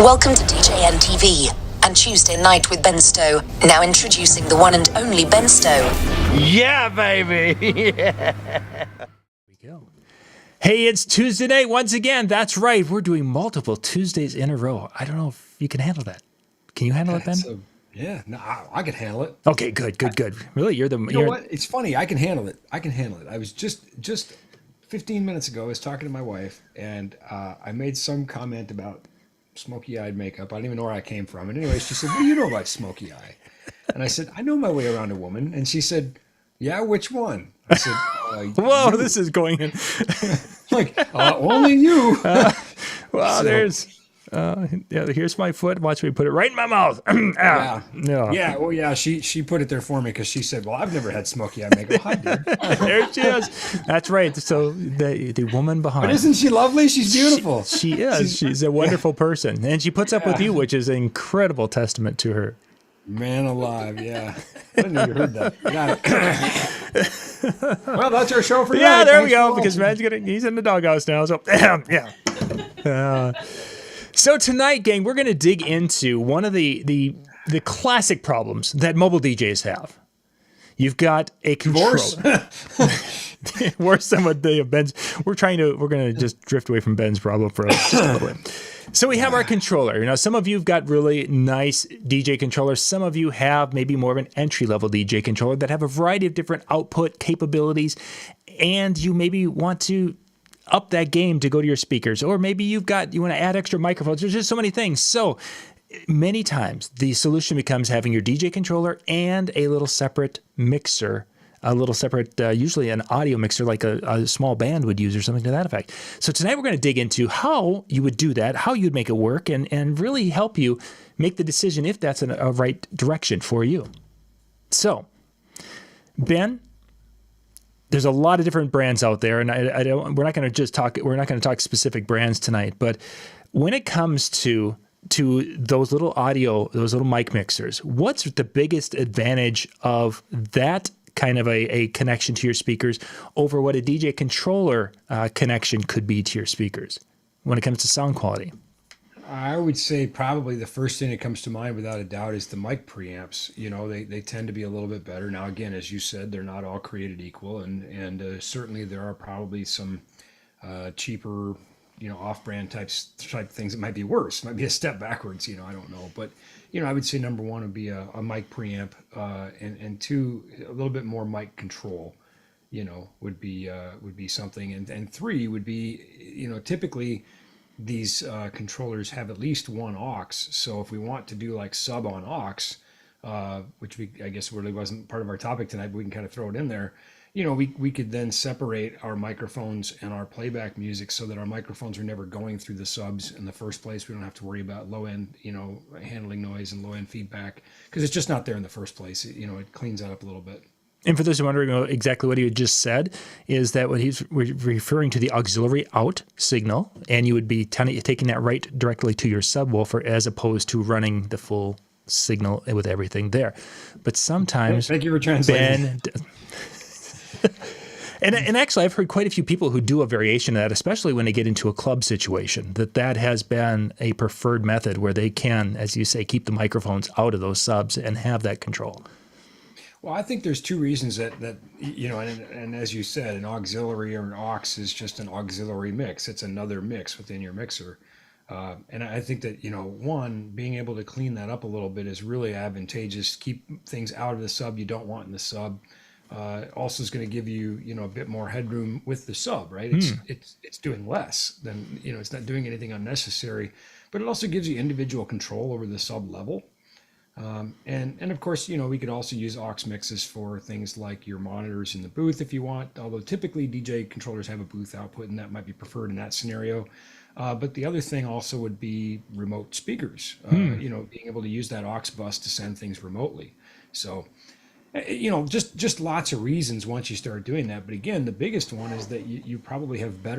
Welcome to DJN TV and Tuesday Night with Ben Stowe. Now introducing the one and only Ben Stowe. Yeah, baby. Yeah. Here we go. Hey, it's Tuesday night once again. That's right. We're doing multiple Tuesdays in a row. I don't know if you can handle that. Can you handle it, Ben? Yeah, no, I could handle it. Okay, good. Really, You know what? It's funny. I can handle it. I was just 15 minutes ago, I was talking to my wife, and I made some comment about smoky-eyed makeup. I don't even know where I came from. And anyway, she said, "What do you know about smoky eye?" And I said, "I know my way around a woman." And she said, "Yeah, which one?" I said, "Whoa, you." This is going in. Like, only you. Well, here's my foot. Watch me put it right in my mouth. Yeah. Well, yeah. She put it there for me because she said, "Well, I've never had smoky eye makeup." Hi, dude. There she is. That's right. So the woman behind. But isn't she lovely? She's beautiful. She is. She's a wonderful person, and she puts up with you, which is an incredible testament to her. Man alive, yeah. I didn't know you heard that. Well, that's our show for tonight. Yeah, there we go. Because he's in the doghouse now. So yeah. So tonight, gang, we're going to dig into one of the classic problems that mobile DJs have. You've got a controller. Worse than what they have Ben's. We're going to just drift away from Ben's problem for just a little bit. So we have our controller. You know, some of you've got really nice DJ controllers. Some of you have maybe more of an entry-level DJ controller that have a variety of different output capabilities, and you maybe want to up that game to go to your speakers, or maybe you want to add extra microphones. There's just so many things. So many times the solution becomes having your DJ controller and a little separate mixer, usually an audio mixer like a small band would use or something to that effect. So tonight we're going to dig into how you would do that, how you'd make it work, and really help you make the decision if that's a right direction for you. So, Ben, there's a lot of different brands out there, and we're not going to talk specific brands tonight, but when it comes to those little mic mixers, what's the biggest advantage of that kind of a connection to your speakers over what a DJ controller connection could be to your speakers when it comes to sound quality? I would say probably the first thing that comes to mind without a doubt is the mic preamps. You know, they tend to be a little bit better. Now, again, as you said, they're not all created equal, and certainly there are probably some cheaper, off-brand type things that might be worse, might be a step backwards, I don't know. But, I would say number one would be a mic preamp, and two, a little bit more mic control, would be something. And three would be, typically these controllers have at least one aux. So if we want to do like sub on aux, which I guess really wasn't part of our topic tonight, but we can kind of throw it in there. We could then separate our microphones and our playback music so that our microphones are never going through the subs in the first place. We don't have to worry about low end, handling noise and low end feedback because it's just not there in the first place. It cleans that up a little bit. And for those who are wondering exactly what he just said, is that what he's referring to the auxiliary out signal, and you would be taking that right directly to your subwoofer as opposed to running the full signal with everything there. But sometimes, thank you for translating. And actually, I've heard quite a few people who do a variation of that, especially when they get into a club situation, that has been a preferred method where they can, as you say, keep the microphones out of those subs and have that control. Well, I think there's two reasons that and as you said, an auxiliary or an aux is just an auxiliary mix. It's another mix within your mixer. And I think that, one, being able to clean that up a little bit is really advantageous. Keep things out of the sub you don't want in the sub. Also is going to give you, a bit more headroom with the sub, right? It's doing less than, it's not doing anything unnecessary, but it also gives you individual control over the sub level. And of course, we could also use aux mixes for things like your monitors in the booth if you want, although typically DJ controllers have a booth output and that might be preferred in that scenario. But the other thing also would be remote speakers, being able to use that aux bus to send things remotely. So, just lots of reasons once you start doing that. But again, the biggest one is that you probably have better